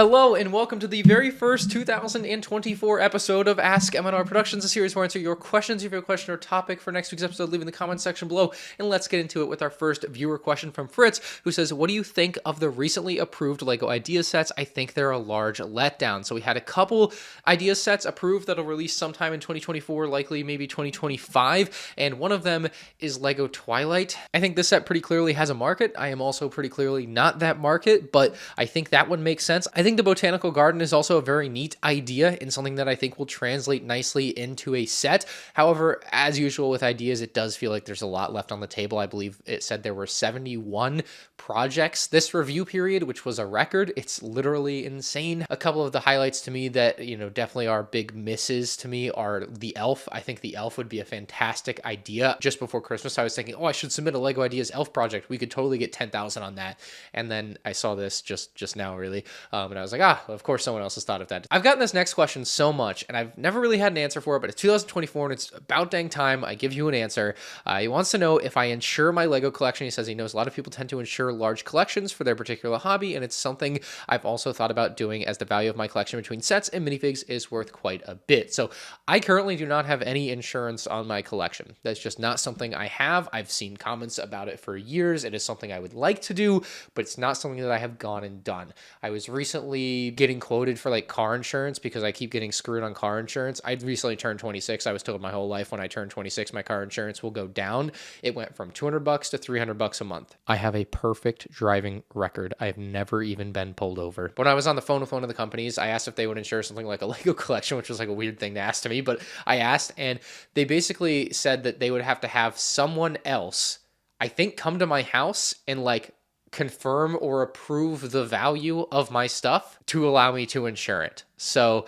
Hello and welcome to the very first 2024 episode of Ask MandR Productions, a series where I answer your questions. If you have a question or topic for next week's episode, leave in the comments section below. And let's get into it with our first viewer question from Fritz, who says, what do you think of the recently approved LEGO idea sets? I think they're a large letdown. So we had a couple idea sets approved that'll release sometime in 2024, likely maybe 2025. And one of them is LEGO Twilight. I think this set pretty clearly has a market. I am also pretty clearly not that market, but I think that one makes sense. I think the botanical garden is also a very neat idea and something that I think will translate nicely into a set. However, as usual with ideas, it does feel like there's a lot left on the table. I believe it said there were 71 projects this review period, which was a record. It's literally insane. A couple of the highlights to me that, definitely are big misses to me are the elf. I think the elf would be a fantastic idea. Just before Christmas, I was thinking, I should submit a LEGO Ideas elf project. We could totally get 10,000 on that. And then I saw this just now, really. And I was like, of course someone else has thought of that. I've gotten this next question so much, and I've never really had an answer for it, but it's 2024, and it's about dang time I give you an answer. He wants to know if I insure my LEGO collection. He says he knows a lot of people tend to insure large collections for their particular hobby, and it's something I've also thought about doing, as the value of my collection between sets and minifigs is worth quite a bit. So I currently do not have any insurance on my collection. That's just not something I have. I've seen comments about it for years. It is something I would like to do, but it's not something that I have gone and done. I was recently getting quoted for like car insurance because I keep getting screwed on car insurance. I recently turned 26. I was told my whole life when I turn 26, my car insurance will go down. It went from $200 to $300 a month. I have a perfect driving record. I have never even been pulled over. When I was on the phone with one of the companies, I asked if they would insure something like a LEGO collection, which was like a weird thing to ask to me, but I asked, and they basically said that they would have to have someone else, I think, come to my house and like confirm or approve the value of my stuff to allow me to insure it. So,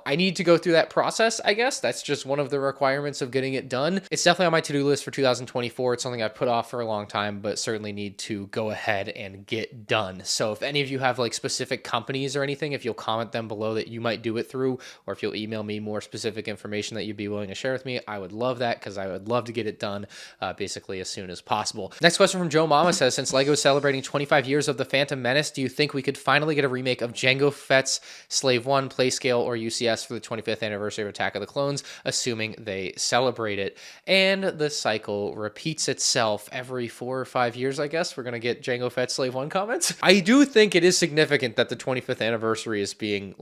I need to go through that process, I guess. That's just one of the requirements of getting it done. It's definitely on my to-do list for 2024. It's something I've put off for a long time, but certainly need to go ahead and get done. So if any of you have like specific companies or anything, if you'll comment them below that you might do it through, or if you'll email me more specific information that you'd be willing to share with me, I would love that, because I would love to get it done basically as soon as possible. Next question from Joe Mama says, since LEGO is celebrating 25 years of The Phantom Menace, do you think we could finally get a remake of Jango Fett's Slave 1 Playscale or UCS for the 25th anniversary of Attack of the Clones, assuming they celebrate it? And the cycle repeats itself every 4 or 5 years, I guess. We're going to get Jango Fett Slave 1 comments. I do think it is significant that the 25th anniversary is being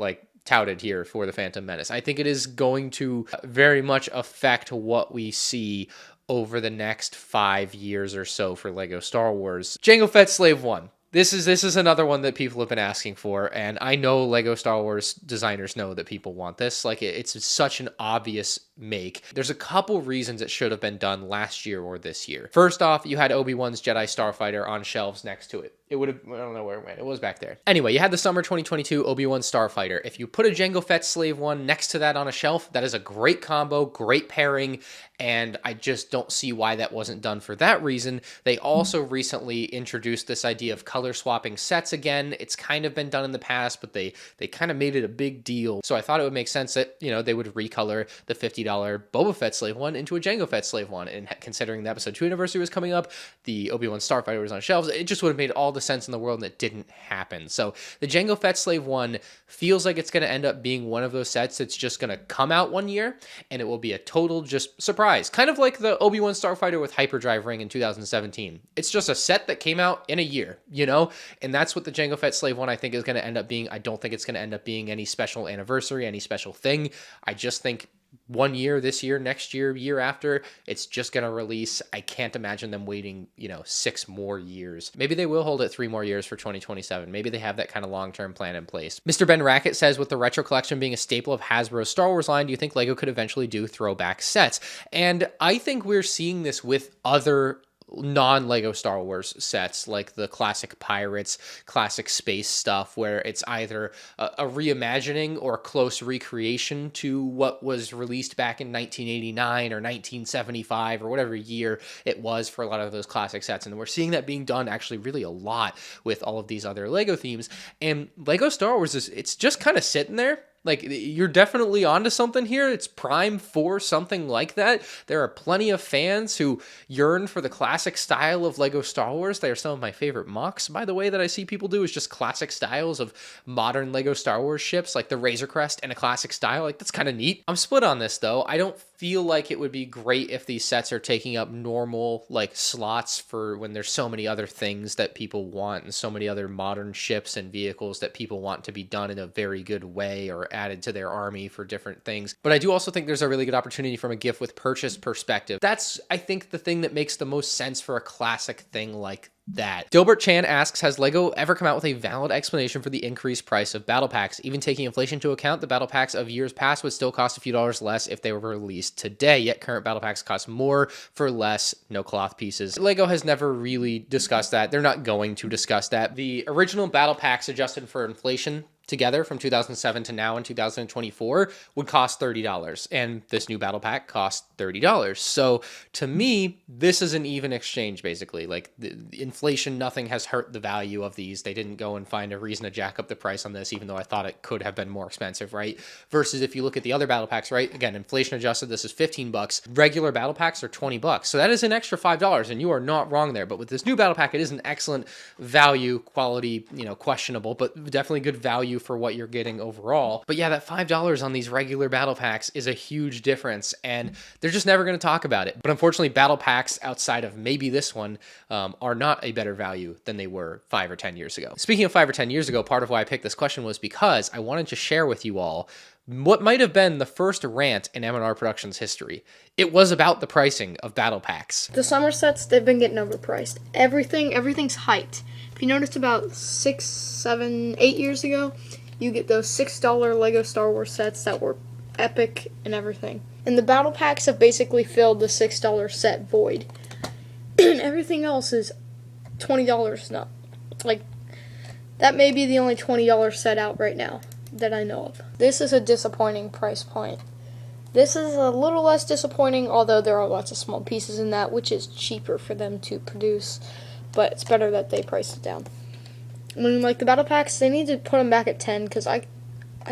touted here for the Phantom Menace. I think it is going to very much affect what we see over the next 5 years or so for LEGO Star Wars. Jango Fett Slave 1. This is another one that people have been asking for, and I know LEGO Star Wars designers know that people want this. It's such an obvious make. There's a couple reasons it should have been done last year or this year. First off, you had Obi-Wan's Jedi Starfighter on shelves next to it. It would have, I don't know where it went. It was back there. Anyway, you had the summer 2022 Obi-Wan Starfighter. If you put a Jango Fett Slave 1 next to that on a shelf, that is a great combo, great pairing, and I just don't see why that wasn't done for that reason. They also recently introduced this idea of color swapping sets again. It's kind of been done in the past, but they kind of made it a big deal. So I thought it would make sense that, they would recolor the $50 Boba Fett Slave 1 into a Jango Fett Slave 1. And considering the episode 2 anniversary was coming up, the Obi-Wan Starfighter was on shelves, it just would have made all the sense in the world, and it didn't happen. So the Jango Fett Slave 1 feels like it's going to end up being one of those sets that's just going to come out one year, and it will be a total just surprise. Kind of like the Obi-Wan Starfighter with Hyperdrive Ring in 2017. It's just a set that came out in a year, and that's what the Jango Fett Slave 1 I think is going to end up being. I don't think it's going to end up being any special anniversary, any special thing. I just think 1 year, this year, next year, year after, it's just going to release. I can't imagine them waiting, 6 more years. Maybe they will hold it 3 more years for 2027. Maybe they have that kind of long-term plan in place. Mr. Ben Rackett says, with the retro collection being a staple of Hasbro's Star Wars line, do you think LEGO could eventually do throwback sets? And I think we're seeing this with other non-LEGO Star Wars sets, like the classic Pirates, classic space stuff, where it's either a reimagining or a close recreation to what was released back in 1989 or 1975 or whatever year it was for a lot of those classic sets. And we're seeing that being done actually really a lot with all of these other LEGO themes. And LEGO Star Wars it's just kind of sitting there. Like, you're definitely onto something here. It's prime for something like that. There are plenty of fans who yearn for the classic style of LEGO Star Wars. They are some of my favorite mocks, by the way, that I see people do, is just classic styles of modern LEGO Star Wars ships, like the Razor Crest in a classic style. Like, that's kind of neat. I'm split on this, though. I don't feel like it would be great if these sets are taking up normal, like, slots for when there's so many other things that people want and so many other modern ships and vehicles that people want to be done in a very good way or added to their army for different things. But I do also think there's a really good opportunity from a gift with purchase perspective. That's, I think, the thing that makes the most sense for a classic thing like that. Dilbert Chan asks, has LEGO ever come out with a valid explanation for the increased price of battle packs? Even taking inflation into account, the battle packs of years past would still cost a few dollars less if they were released today, yet current battle packs cost more for less, no cloth pieces. LEGO has never really discussed that. They're not going to discuss that. The original battle packs adjusted for inflation together from 2007 to now in 2024 would cost $30, and this new battle pack costs $30. So to me, this is an even exchange, basically. Like, the inflation, nothing has hurt the value of these. They didn't go and find a reason to jack up the price on this, even though I thought it could have been more expensive, right? Versus if you look at the other battle packs, right? Again, inflation adjusted, this is $15. Regular battle packs are $20. So that is an extra $5, and you are not wrong there. But with this new battle pack, it is an excellent value, quality, questionable, but definitely good value for what you're getting overall. But yeah, that $5 on these regular battle packs is a huge difference, and they're just never going to talk about it. But unfortunately, battle packs outside of maybe this one are not a better value than they were 5 or 10 years ago. Speaking of 5 or 10 years ago, part of why I picked this question was because I wanted to share with you all what might have been the first rant in MandR Productions history. It was about the pricing of battle packs. The summer sets, they've been getting overpriced. Everything's hyped. If you noticed, about 6, 7, 8 years ago, you get those $6 LEGO Star Wars sets that were epic and everything. And the battle packs have basically filled the $6 set void. And everything else is $20 now. Like, that may be the only $20 set out right now that I know of. This is a disappointing price point. This is a little less disappointing, although there are lots of small pieces in that, which is cheaper for them to produce. But it's better that they priced it down. When, like, the battle packs, they need to put them back at 10, because I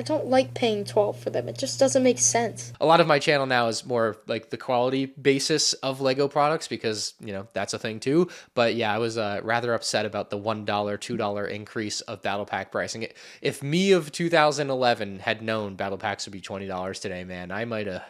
don't like paying 12 for them. It just doesn't make sense. A lot of my channel now is more like the quality basis of LEGO products because, that's a thing too. But yeah, I was rather upset about the $1, $2 increase of battle pack pricing. If me of 2011 had known battle packs would be $20 today, man, I might have,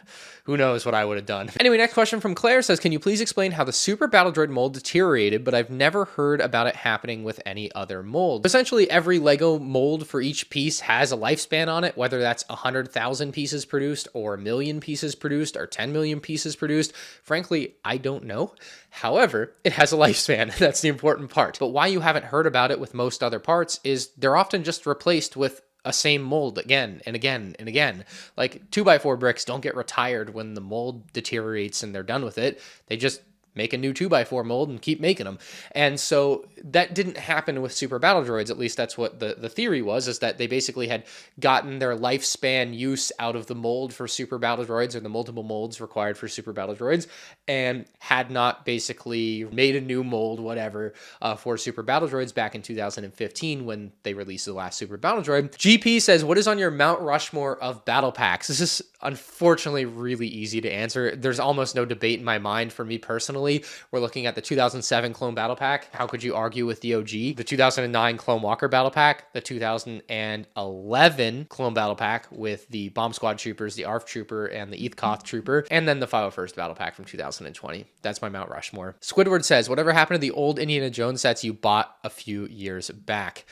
who knows what I would have done. Anyway, next question from Claire says, can you please explain how the Super Battle Droid mold deteriorated, but I've never heard about it happening with any other mold. Essentially, every LEGO mold for each piece has a lifespan on it, whether that's 100,000 pieces produced or 1 million pieces produced or 10 million pieces produced. Frankly, I don't know. However, it has a lifespan. That's the important part. But why you haven't heard about it with most other parts is they're often just replaced with a same mold again and again and again. Like 2x4 bricks don't get retired when the mold deteriorates and they're done with it. They just make a new 2x4 mold and keep making them. And so that didn't happen with Super Battle Droids. At least that's what the theory was, is that they basically had gotten their lifespan use out of the mold for Super Battle Droids, or the multiple molds required for Super Battle Droids, and had not basically made a new mold, whatever, for Super Battle Droids back in 2015 when they released the last Super Battle Droid. GP says, what is on your Mount Rushmore of battle packs? This is unfortunately really easy to answer. There's almost no debate in my mind for me personally. We're looking at the 2007 Clone Battle Pack. How could you argue with the OG? The 2009 Clone Walker Battle Pack, the 2011 Clone Battle Pack with the Bomb Squad Troopers, the ARF Trooper, and the Ethkoth Trooper, and then the 501st Battle Pack from 2020. That's my Mount Rushmore. Squidward says, whatever happened to the old Indiana Jones sets you bought a few years back?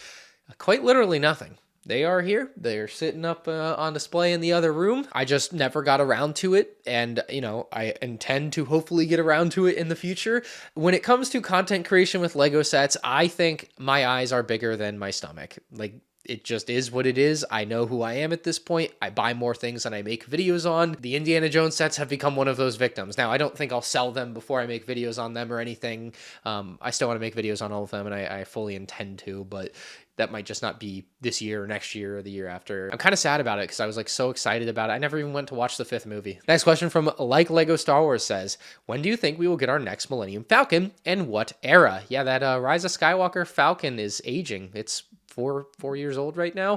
Quite literally nothing. They are here. They're sitting up on display in the other room. I just never got around to it, and, I intend to hopefully get around to it in the future. When it comes to content creation with LEGO sets, I think my eyes are bigger than my stomach. Like, it just is what it is. I know who I am at this point. I buy more things than I make videos on. The Indiana Jones sets have become one of those victims. Now, I don't think I'll sell them before I make videos on them or anything. I still want to make videos on all of them, and I fully intend to, but that might just not be this year or next year or the year after. I'm kind of sad about it because I was so excited about it. I never even went to watch the 5th movie. Next question from Like Lego Star Wars says, when do you think we will get our next Millennium Falcon, and what era? Yeah, that Rise of Skywalker Falcon is aging. It's four years old right now,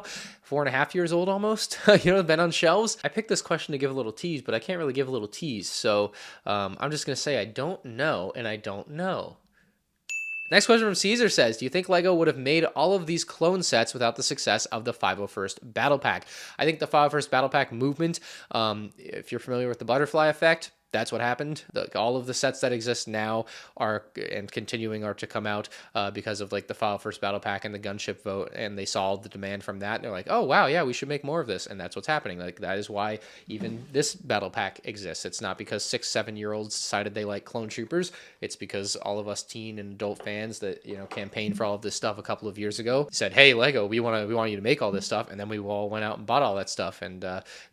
4.5 years old almost, been on shelves. I picked this question to give a little tease, but I can't really give a little tease. So I'm just going to say I don't know, and I don't know. Next question from Caesar says, do you think LEGO would have made all of these clone sets without the success of the 501st Battle Pack? I think the 501st Battle Pack movement, if you're familiar with the butterfly effect, that's what happened. All of the sets that exist now are and continuing are to come out because of like the 501st Battle Pack and the gunship vote, and they saw the demand from that, and they're like, oh wow, yeah, we should make more of this, and that's what's happening. Like that is why even this battle pack exists. It's not because 6-7-year-olds decided they like clone troopers. It's because all of us teen and adult fans that campaigned for all of this stuff a couple of years ago said, hey LEGO, we want you to make all this stuff, and then we all went out and bought all that stuff, and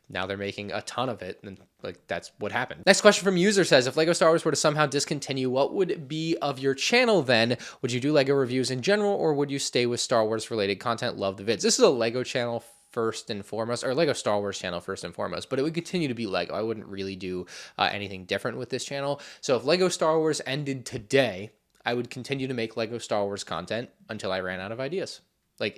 now they're making a ton of it, and like that's what happened. Next question from user says, if LEGO Star Wars were to somehow discontinue, what would it be of your channel then? Would you do LEGO reviews in general, or would you stay with Star Wars related content? Love the vids. This is a LEGO channel first and foremost, or LEGO Star Wars channel first and foremost, but it would continue to be LEGO. I wouldn't really do anything different with this channel. So if LEGO Star Wars ended today, I would continue to make LEGO Star Wars content until I ran out of ideas.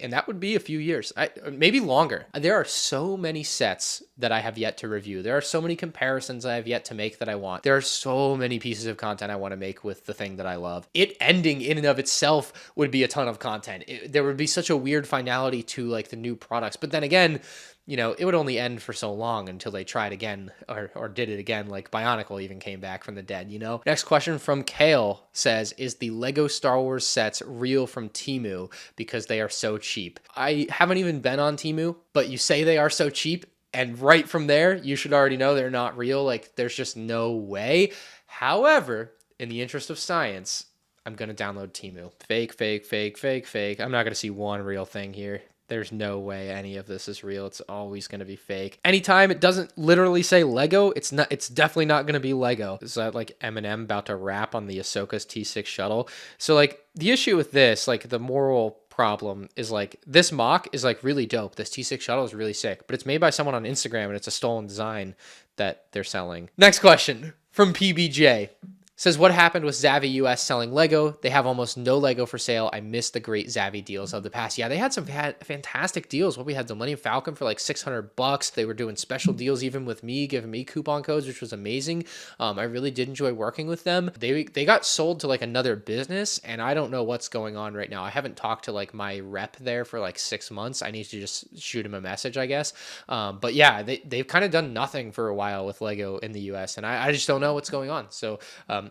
And that would be a few years, maybe longer. There are so many sets that I have yet to review. There are so many comparisons I have yet to make that I want. There are so many pieces of content I want to make with the thing that I love. It ending in and of itself would be a ton of content. There would be such a weird finality to like the new products. But then again, it would only end for so long until they tried again or did it again, like Bionicle even came back from the dead, Next question from Kale says, is the LEGO Star Wars sets real from Temu because they are so cheap? I haven't even been on Temu, but you say they are so cheap, and right from there, you should already know they're not real. Like, there's just no way. However, in the interest of science, I'm going to download Temu. Fake, fake, fake, fake, fake. I'm not going to see one real thing here. There's no way any of this is real. It's always going to be fake. Anytime it doesn't literally say LEGO, it's definitely not going to be LEGO. Is that like Eminem about to rap on the Ahsoka's T6 shuttle? So like the issue with this, like the moral problem is like this mock is like really dope. This T6 shuttle is really sick, but it's made by someone on Instagram and it's a stolen design that they're selling. Next question from PBJ. Says, what happened with Zavvi US selling LEGO? They have almost no LEGO for sale. I miss the great Zavvi deals of the past. Yeah, they had some fantastic deals. We had the Millennium Falcon for like $600. They were doing special deals even with me, giving me coupon codes, which was amazing. I really did enjoy working with them. They got sold to like another business, and I don't know what's going on right now. I haven't talked to like my rep there for like 6 months. I need to just shoot him a message, I guess. But yeah, they've kind of done nothing for a while with LEGO in the US, and I just don't know what's going on. So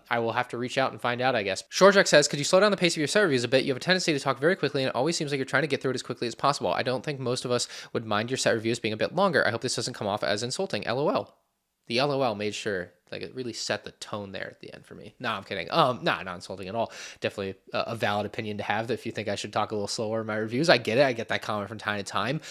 I will have to reach out and find out, I guess. Shorjack says, could you slow down the pace of your set reviews a bit? You have a tendency to talk very quickly, and it always seems like you're trying to get through it as quickly as possible. I don't think most of us would mind your set reviews being a bit longer. I hope this doesn't come off as insulting. LOL. The LOL made sure, like, it really set the tone there at the end for me. No, I'm kidding. Not insulting at all. Definitely a valid opinion to have if you think I should talk a little slower in my reviews. I get it. I get that comment from time to time.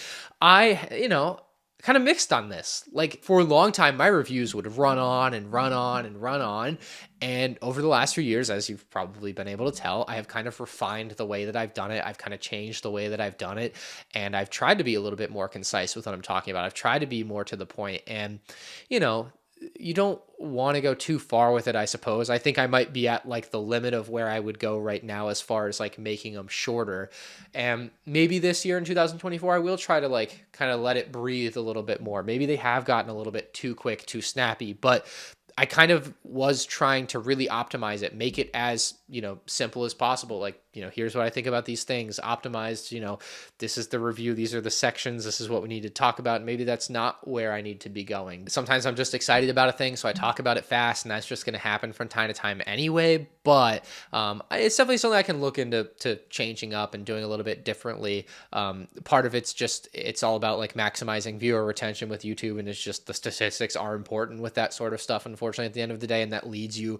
Kind of mixed on this. Like, for a long time, my reviews would run on and run on and run on. And over the last few years, as you've probably been able to tell, I have kind of refined the way that I've done it. I've kind of changed the way that I've done it. And I've tried to be a little bit more concise with what I'm talking about. I've tried to be more to the point. And, you don't want to go too far with it, I suppose. I think I might be at like the limit of where I would go right now as far as like making them shorter. And maybe this year in 2024, I will try to like kind of let it breathe a little bit more. Maybe they have gotten a little bit too quick, too snappy, but I kind of was trying to really optimize it, make it as, simple as possible. Like, here's what I think about these things, optimized, this is the review, these are the sections, this is what we need to talk about. And maybe that's not where I need to be going. Sometimes I'm just excited about a thing, so I talk about it fast, and that's just going to happen from time to time anyway. But it's definitely something I can look into changing up and doing a little bit differently. Part of it's all about like maximizing viewer retention with YouTube, and it's just the statistics are important with that sort of stuff, unfortunately, at the end of the day, and that leads you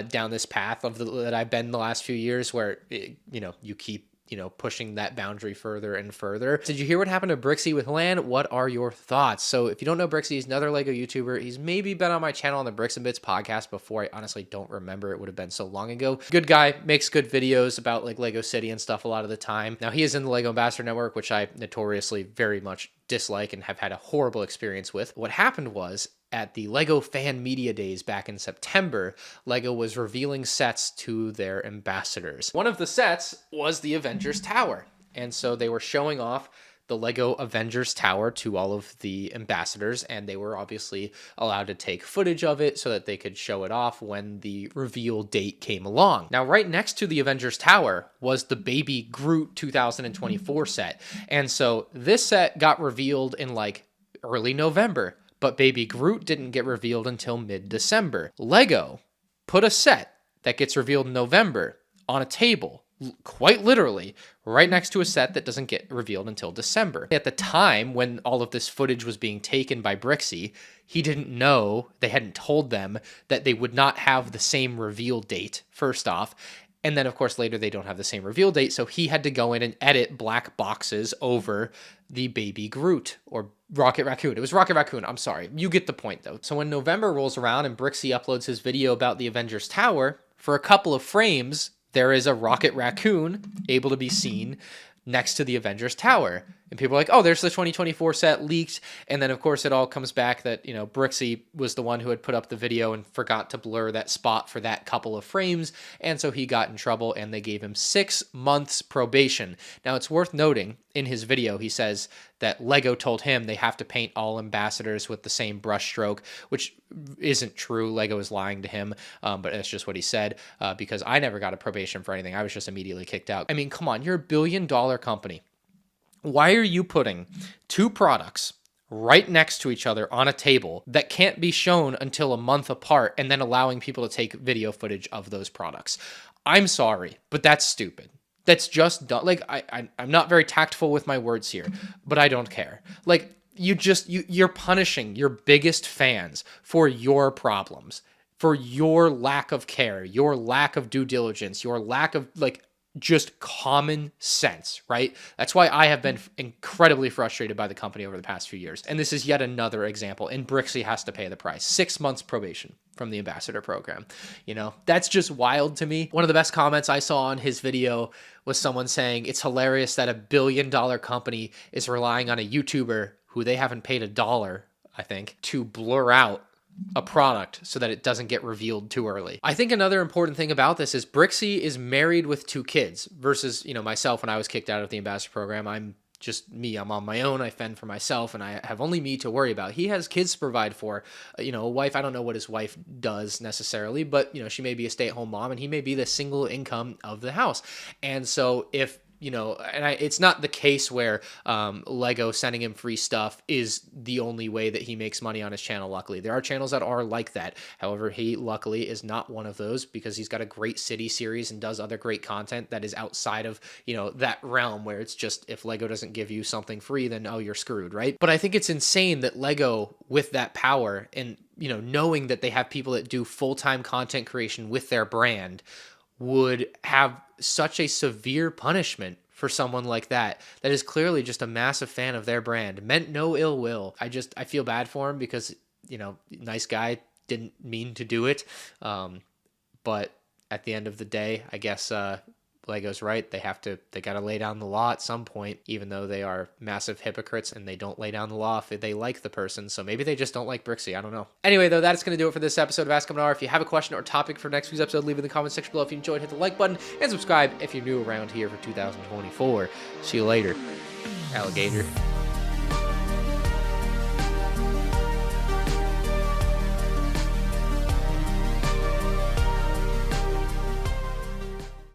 down this path that I've been the last few years where you keep pushing that boundary further and further. Did you hear what happened to Brixie with LAN? What are your thoughts? So if you don't know Brixie, he's another LEGO YouTuber. He's maybe been on my channel on the Bricks and Bits podcast before. I honestly don't remember. It would have been so long ago. Good guy, makes good videos about like LEGO City and stuff a lot of the time. Now he is in the LEGO Ambassador Network, which I notoriously very much dislike and have had a horrible experience with. What happened was, at the LEGO Fan Media Days back in September, LEGO was revealing sets to their ambassadors. One of the sets was the Avengers Tower. And so they were showing off the LEGO Avengers Tower to all of the ambassadors, and they were obviously allowed to take footage of it so that they could show it off when the reveal date came along. Now, right next to the Avengers Tower was the Baby Groot 2024 set. And so this set got revealed in like early November, but Baby Groot didn't get revealed until mid-December. LEGO put a set that gets revealed in November on a table, quite literally, right next to a set that doesn't get revealed until December. At the time when all of this footage was being taken by Brixie, he didn't know, they hadn't told them that they would not have the same reveal date, first off. And then, of course, later they don't have the same reveal date, so he had to go in and edit black boxes over the Baby Groot, or Rocket Raccoon. It was Rocket Raccoon, I'm sorry. You get the point, though. So when November rolls around and Brixie uploads his video about the Avengers Tower, for a couple of frames, there is a Rocket Raccoon able to be seen next to the Avengers Tower. And people are like, oh, there's the 2024 set leaked. And then, of course, it all comes back that, you know, Brixie was the one who had put up the video and forgot to blur that spot for that couple of frames. And so he got in trouble and they gave him 6 months probation. Now, it's worth noting in his video, he says that LEGO told him they have to paint all ambassadors with the same brush stroke, which isn't true. LEGO is lying to him, but that's just what he said, because I never got a probation for anything. I was just immediately kicked out. I mean, come on, you're a billion-dollar company. Why are you putting 2 products right next to each other on a table that can't be shown until a month apart and then allowing people to take video footage of those products? I'm sorry, but that's stupid. That's just dumb. Like, I'm not very tactful with my words here, but I don't care. Like, you're punishing your biggest fans for your problems, for your lack of care, your lack of due diligence, your lack of, like, just common sense, right? That's why I have been incredibly frustrated by the company over the past few years. And this is yet another example. And Brixie has to pay the price. 6 months probation from the ambassador program. You know, that's just wild to me. One of the best comments I saw on his video was someone saying it's hilarious that $1 billion company is relying on a YouTuber who they haven't paid $1, I think, to blur out a product so that it doesn't get revealed too early. I think another important thing about this is Brixie is married with 2 kids versus, you know, myself when I was kicked out of the ambassador program. I'm just me. I'm on my own. I fend for myself and I have only me to worry about. He has kids to provide for, you know, a wife. I don't know what his wife does necessarily, but, you know, she may be a stay-at-home mom and he may be the single income of the house. And so if, you know, and it's not the case where LEGO sending him free stuff is the only way that he makes money on his channel, luckily. There are channels that are like that. However, he luckily is not one of those because he's got a great city series and does other great content that is outside of, you know, that realm where it's just if LEGO doesn't give you something free, then, oh, you're screwed, right? But I think it's insane that LEGO, with that power and, you know, knowing that they have people that do full-time content creation with their brand, would have such a severe punishment for someone like that is clearly just a massive fan of their brand, meant no ill will. I feel bad for him because, you know, nice guy, didn't mean to do it. But at the end of the day, I guess LEGO's right. They got to lay down the law at some point, even though they are massive hypocrites and they don't lay down the law if they like the person. So maybe they just don't like Brixie. I don't know. Anyway, though, that's going to do it for this episode of Ask MandR. If you have a question or topic for next week's episode, leave it in the comment section below. If you enjoyed, hit the like button and subscribe if you're new around here for 2024. See you later, alligator.